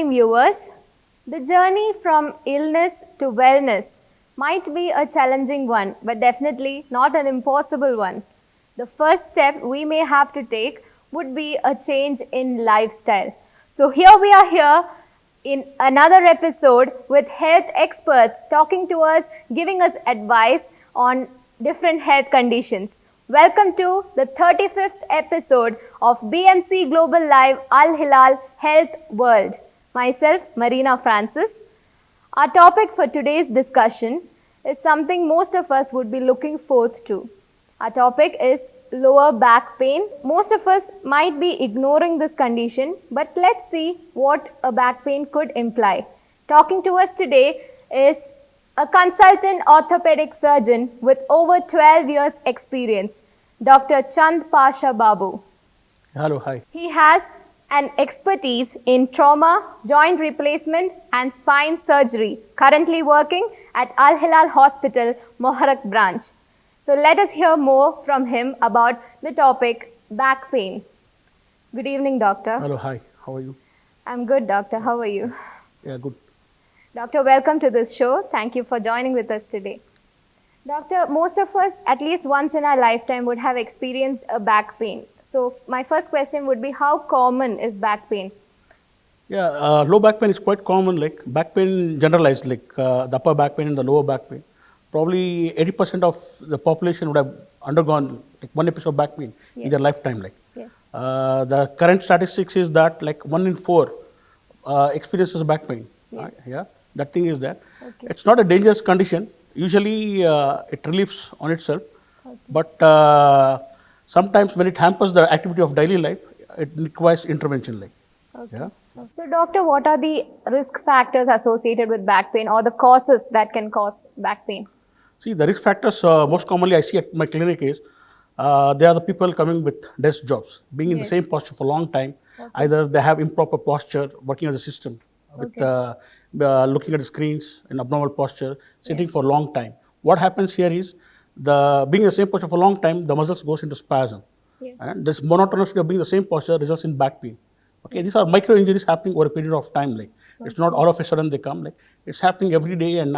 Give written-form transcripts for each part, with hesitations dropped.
evening, viewers. The journey from illness to wellness might be a challenging one, but definitely not an impossible one. The first step we may have to take would be a change in lifestyle. So, here we are here in another episode with health experts talking to us, giving us advice on different health conditions. Welcome to the 35th episode of BMC Global Live Al Hilal Health World. Myself, Marina Francis. Our topic for today's discussion is something most of us would be looking forward to. Our topic is lower back pain. Most of us might be ignoring this condition, but let's see what a back pain could imply. Talking to us today is a consultant orthopedic surgeon with over 12 years experience, Dr. Chand Pasha Babu. Hello, hi. He has an expertise in trauma, joint replacement and spine surgery, currently working at Al Hilal Hospital, Moharak branch. So let us hear more from him about the topic back pain. Good evening, doctor. Hello, hi. How are you? I'm good, doctor. How are you? Yeah, good. Doctor, welcome to this show. Thank you for joining with us today. Doctor, most of us, at least once in our lifetime, would have experienced a back pain. So my first question would be, how common is back pain? Yeah, low back pain is quite common, like back pain generalized, like the upper back pain and the lower back pain. Probably 80% of the population would have undergone like one episode of back pain in their lifetime. Like Yes. the current statistics is that like 1 in 4 experiences back pain. Yes. Yeah, that thing is there. Okay. It's not a dangerous condition. Usually it relieves on itself, but sometimes when it hampers the activity of daily life, it requires intervention. Like, Okay. yeah. So, doctor, what are the risk factors associated with back pain or the causes that can cause back pain? See, the risk factors most commonly I see at my clinic is they are the people coming with desk jobs, being in the Yes. same posture for a long time. Either they have improper posture, working on the system, with looking at the screens in abnormal posture, sitting for a long time. What happens here is the being in the same posture for a long time, the muscles goes into spasm, Yes. and this monotonously of being in the same posture results in back pain. Okay, these are micro injuries happening over a period of time. Like it's not all of a sudden they come. Like it's happening every day and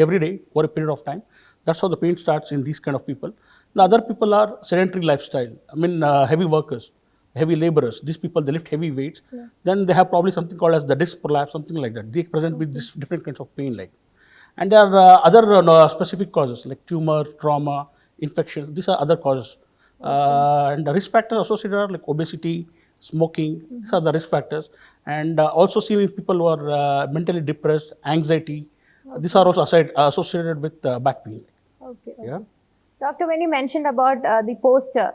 every day over a period of time. That's how the pain starts in these kind of people. The other people are sedentary lifestyle. Heavy workers, heavy laborers. These people they lift heavy weights. Then they have probably something called as the disc prolapse, something like that. They present with this different kinds of pain. Like, and there are other specific causes like tumor, trauma, infection. These are other causes. And the risk factors associated are like obesity, smoking. These are the risk factors. And also seen in people who are mentally depressed, anxiety. These are also associated with back pain. Okay. Yeah. Doctor, when you mentioned about the posture,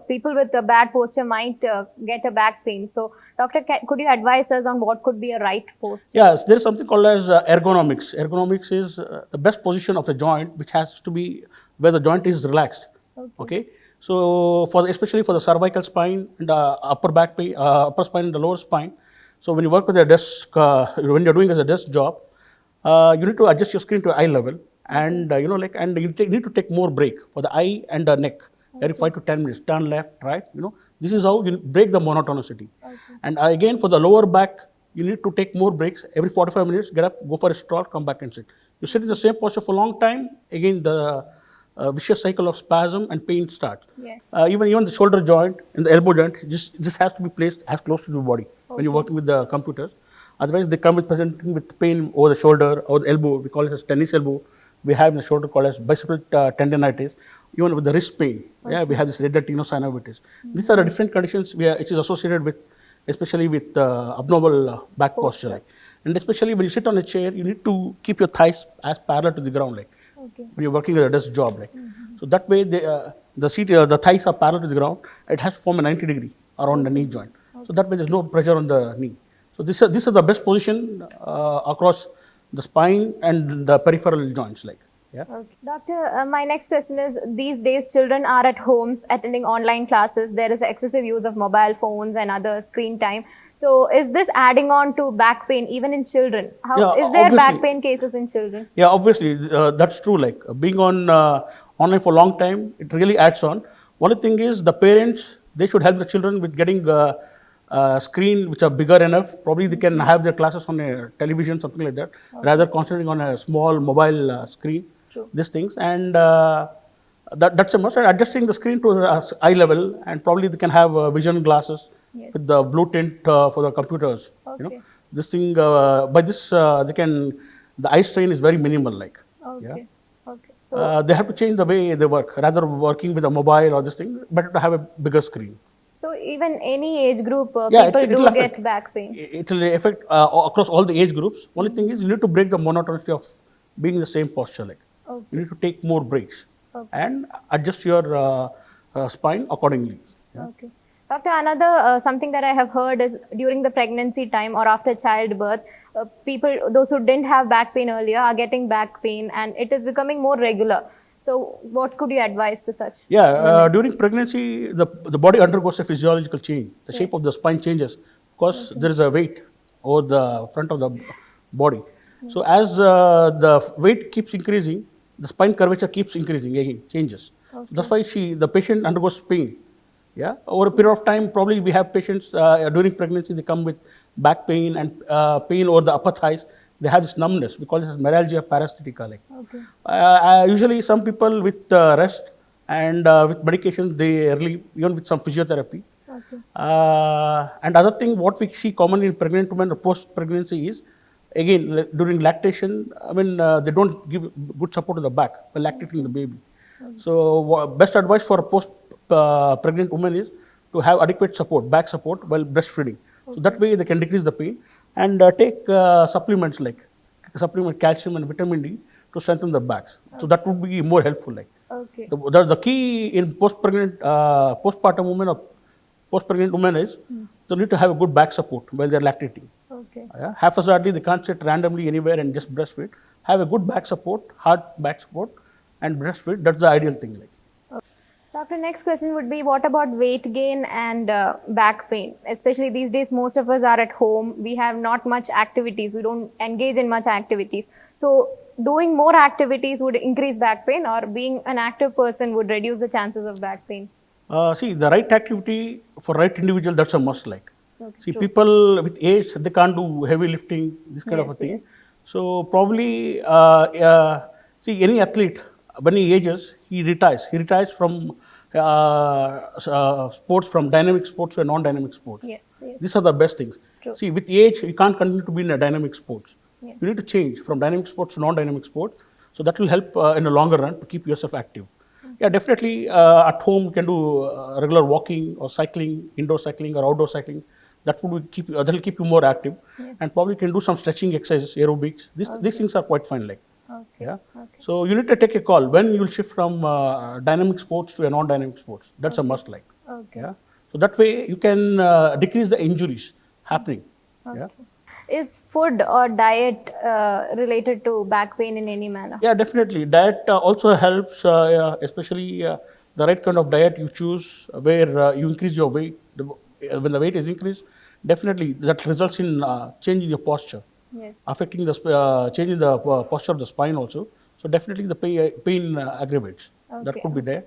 people with a bad posture might get a back pain. So, doctor, could you advise us on what could be a right posture? Yes, there is something called as ergonomics. Ergonomics is the best position of the joint, which has to be where the joint is relaxed. Okay. So, especially for the cervical spine and the upper back pain, upper spine and the lower spine. So, when you work with a desk, when you're doing as a desk job, you need to adjust your screen to eye level, and and you need to take more break for the eye and the neck every 5 to 10 minutes. Turn left, right. This is how you break the monotonicity. And again, for the lower back, you need to take more breaks every 45 minutes. Get up, go for a stroll, come back and sit. You sit in the same posture for a long time. Again, the vicious cycle of spasm and pain starts. Yes. Even the shoulder joint and the elbow joint, this has to be placed as close to the body when you're working with the computers. Otherwise, they come with presenting with pain over the shoulder or the elbow. We call it as tennis elbow. We have in the shoulder called as bicipital tendinitis. Even with the wrist pain, we have this redder tenosynovitis. These are the different conditions which is associated with, especially with abnormal back posture. Like. And especially when you sit on a chair, you need to keep your thighs as parallel to the ground. Like. When you're working at a desk job, like so that way the thighs are parallel to the ground. It has to form a 90 degree around the knee joint. So that way there's no pressure on the knee. So this is the best position across the spine and the peripheral joints. Like, yeah. Okay. Doctor, my next question is, these days children are at homes attending online classes. There is excessive use of mobile phones and other screen time. So is this adding on to back pain even in children? Is there back pain cases in children? Yeah, obviously that's true. Like being on online for a long time, it really adds on. Only thing is the parents, they should help the children with getting screen which are bigger enough. Probably they can have their classes on a television, something like that, rather concentrating on a small mobile screen. True. These things, and that's a must. And adjusting the screen to the eye level, and probably they can have vision glasses Yes. with the blue tint for the computers. Okay. This thing by this they can, the eye strain is very minimal. Like, yeah. Okay. Okay. So, They have to change the way they work, rather working with a mobile or this thing, better to have a bigger screen. so even any age group, Yeah, people it'll do affect. get back pain. It will affect across all the age groups. Only thing is you need to break the monotony of being in the same posture. Like, Okay. you need to take more breaks Okay. and adjust your spine accordingly. Yeah. Okay. Doctor, another something that I have heard is during the pregnancy time or after childbirth, people, those who didn't have back pain earlier, are getting back pain, and it is becoming more regular. So, what could you advise to such? Yeah, during pregnancy, the body undergoes a physiological change. The shape of the spine changes because there is a weight over the front of the body. So as the weight keeps increasing, the spine curvature keeps increasing again, changes. That's why the patient undergoes pain. Yeah, over a period of time, probably we have patients during pregnancy, they come with back pain and pain over the upper thighs. They have this numbness. We call it as meralgia parasitica. Like, Okay. usually some people with rest and with medications, they relieve, even with some physiotherapy. Okay. And other thing, what we see commonly in pregnant women or post-pregnancy is, again, during lactation, I mean, they don't give good support to the back while lactating the baby. So, best advice for a post-pregnant woman is to have adequate support, back support while breastfeeding. So that way they can decrease the pain and take supplements like supplement calcium and vitamin D to strengthen the backs. So that would be more helpful. Like, Okay. the key in postpartum women or post-pregnant women is they need to have a good back support while they're lactating. Okay. Yeah? Haphazardly, they can't sit randomly anywhere and just breastfeed. Have a good back support, hard back support, and breastfeed. That's the ideal thing. Like. Doctor, next question would be, what about weight gain and back pain? Especially these days, most of us are at home. We have not much activities. We don't engage in much activities. So, doing more activities would increase back pain, or being an active person would reduce the chances of back pain? See, the right activity for right individual, that's a must. Like, Okay, see, true. people with age, they can't do heavy lifting, this kind of a Yes, thing. yes. So probably, see, any athlete, when he ages, he retires. He retires from sports, from dynamic sports to non-dynamic sports. Yes, yes. These are the best things. True. See, with age, you can't continue to be in a dynamic sports. Yes. You need to change from dynamic sports to non-dynamic sports. So that will help in the longer run to keep yourself active. Yeah, definitely at home you can do regular walking or cycling, indoor cycling or outdoor cycling. That would keep that'll keep you more active, and probably can do some stretching exercises, aerobics. These things are quite fine. Like, Okay. yeah. Okay. So you need to take a call when you will shift from dynamic sports to a non-dynamic sports. That's a must. Like, Okay. yeah. So that way you can decrease the injuries happening. Yeah. Is food or diet related to back pain in any manner? Yeah, definitely. Diet also helps, especially the right kind of diet you choose, where you increase your weight. When the weight is increased, definitely that results in change in your posture, Yes. affecting the change in the posture of the spine also. So definitely the pain aggravates. That Okay. could be there.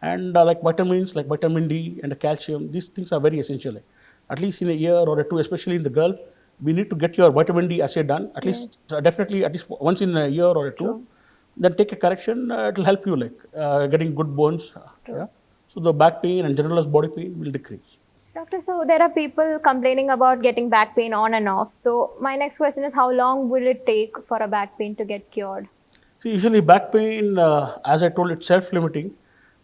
And like vitamins, like vitamin D and the calcium, these things are very essential. Like, at least in a year or two, especially in the girl, we need to get your vitamin D assay done. At least definitely at least once in a year or two. Then take a correction. It will help you like getting good bones. Yeah. So the back pain and generalized body pain will decrease. Doctor, so there are people complaining about getting back pain on and off. So my next question is, how long will it take for a back pain to get cured? See, usually back pain, as I told, it's self-limiting.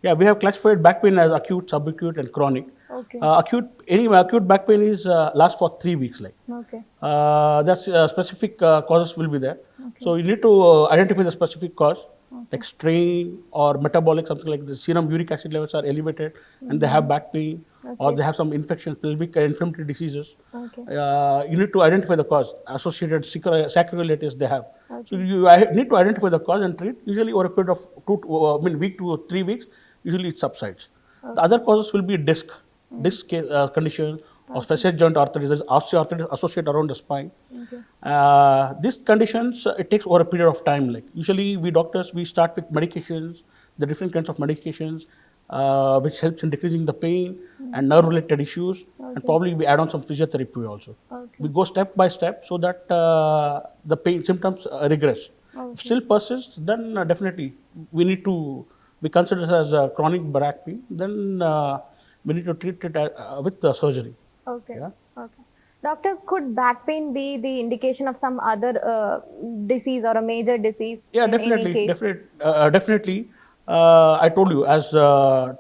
Yeah, we have classified back pain as acute, subacute, and chronic. Okay. Acute back pain is lasts for 3 weeks. Like, Okay. that's specific causes will be there. So you need to identify the specific cause, like strain or metabolic, something like the serum uric acid levels are elevated, and they have back pain, or they have some infections, pelvic inflammatory diseases. Okay. You need to identify the cause, associated sacroiliitis they have. So you need to identify the cause and treat. Usually over a period of week to 3 weeks, usually it subsides. The other causes will be disc condition, or facet joint arthritis, osteoarthritis associated around the spine. These conditions, it takes over a period of time. Like, usually we doctors, we start with medications, the different kinds of medications, which helps in decreasing the pain and nerve-related issues, and probably we add on some physiotherapy also. Okay. We go step by step so that the pain symptoms regress. If still persists, then definitely we consider it as a chronic back pain. Then we need to treat it with surgery. Okay. Yeah. Okay. Doctor, could back pain be the indication of some other disease or a major disease? Yeah, in any definitely, case? definitely. I told you as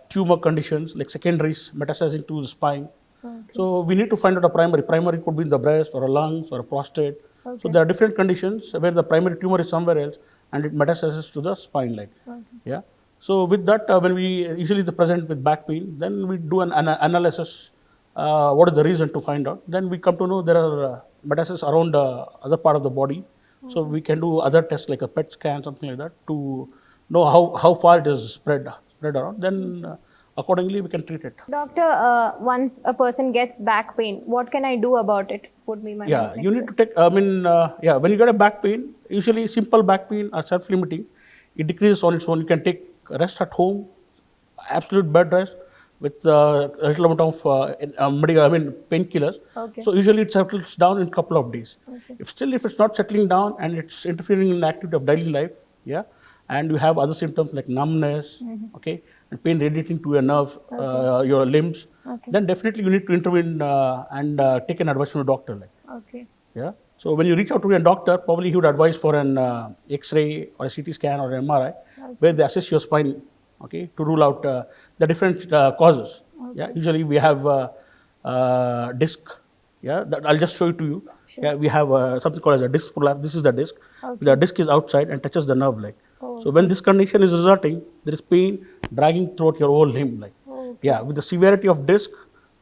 tumor conditions like secondaries metastasizing to the spine. Okay. So we need to find out a primary. Primary could be in the breast or a lungs or a prostate. So Okay. there are different conditions where the primary tumor is somewhere else and it metastasizes to the spine like. Okay. Yeah. So with that, when we usually the present with back pain, then we do an analysis. What is the reason to find out? Then we come to know there are metastases around other part of the body. So we can do other tests like a PET scan, something like that, to know how far it is spread around. Then accordingly we can treat it. Doctor, once a person gets back pain, what can I do about it? Would be my Yeah, next you need to question. take. When you get a back pain, usually simple back pain are self-limiting. It decreases on its own. You can take rest at home, absolute bed rest with a little amount of painkillers. Okay. So usually it settles down in a couple of days. Okay. If it's not settling down and it's interfering in the activity of daily life, yeah, and you have other symptoms like numbness, okay, and pain radiating to your nerves, your limbs, Okay. then definitely you need to intervene and take an advice from a doctor. Like, Okay. yeah. So when you reach out to a doctor, probably he would advise for an X-ray or a CT scan or an MRI, where they assess your spine, okay, to rule out the different causes. Yeah. Usually we have disc. Yeah. I'll just show it to you. Sure. Yeah. We have something called as a disc prolapse. This is the disc. Okay. The disc is outside and touches the nerve, like. Oh. So when this condition is resulting, there is pain dragging throughout your whole limb, like. Okay. Yeah. With the severity of disc,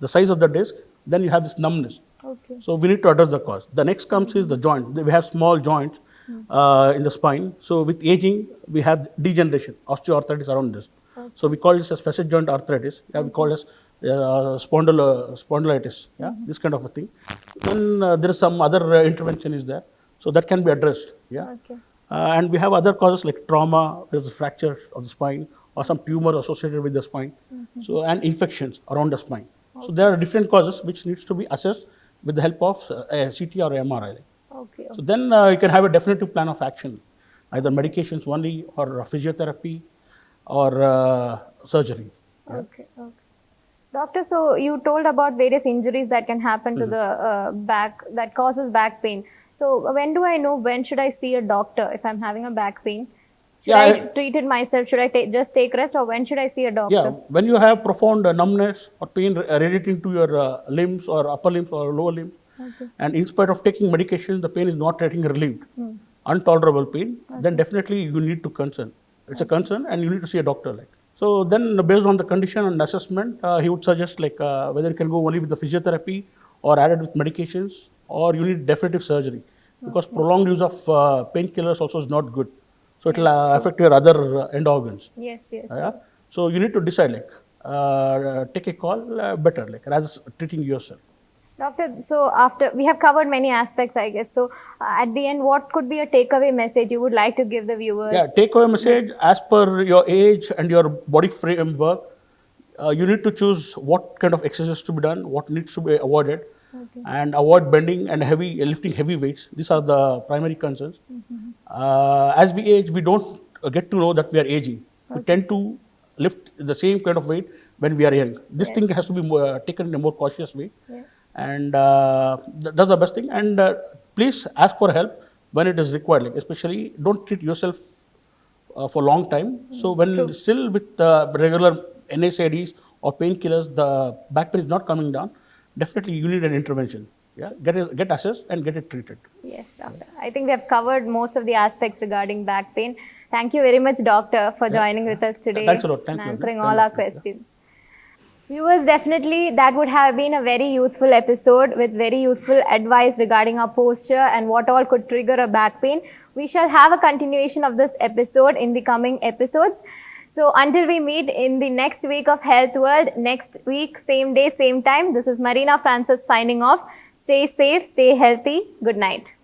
the size of the disc, then you have this numbness. Okay. So we need to address the cause. The next comes is the joint. We have small joints in the spine. So with aging, we have degeneration, osteoarthritis around this. So we call this as facet joint arthritis. Yeah, we call this spondylitis. Yeah, this kind of a thing. Then there is some other intervention is there. So that can be addressed. Yeah. Okay. And we have other causes like trauma, there's a fracture of the spine, or some tumor associated with the spine. So and infections around the spine. So there are different causes which needs to be assessed with the help of a CT or MRI. Okay. So then you can have a definitive plan of action, either medications only or physiotherapy or surgery. Yeah. Okay. Okay. Doctor, so you told about various injuries that can happen to the back that causes back pain. So when do I know when should I see a doctor if I'm having a back pain? Should Yeah, I treat it myself? Should I just take rest, or when should I see a doctor? Yeah, when you have profound numbness or pain radiating to your limbs or upper limbs or lower limbs, Okay. and in spite of taking medication, the pain is not getting relieved, intolerable pain, then definitely you need to concern. It's a concern and you need to see a doctor. Like. So then based on the condition and assessment, he would suggest like whether you can go only with the physiotherapy or added with medications, or you need definitive surgery, because prolonged use of painkillers also is not good. So it will affect your other end organs. Yes. Yes. Yeah. So you need to decide like take a call better, like rather treating yourself. Doctor, so after we have covered many aspects, I guess. So at the end, what could be a takeaway message you would like to give the viewers? Yeah, take away message as per your age and your body framework. You need to choose what kind of exercises to be done, what needs to be avoided, and avoid bending and lifting heavy weights. These are the primary concerns. As we age, we don't get to know that we are aging. We tend to lift the same kind of weight when we are young. This thing has to be taken in a more cautious way. Yes. And that's the best thing. And please ask for help when it is required. Like especially, don't treat yourself for a long time. So when still with regular NSAIDs or painkillers, the back pain is not coming down, definitely you need an intervention. Yeah, get assessed and get it treated. Yes, doctor. I think we have covered most of the aspects regarding back pain. Thank you very much, doctor, for joining with us today. Thanks a lot. Thank and you. answering Thank all you. our questions. Viewers, definitely that would have been a very useful episode with very useful advice regarding our posture and what all could trigger a back pain. We shall have a continuation of this episode in the coming episodes. So until we meet in the next week of Health World, next week, same day, same time, this is Marina Francis signing off. Stay safe, stay healthy. Good night.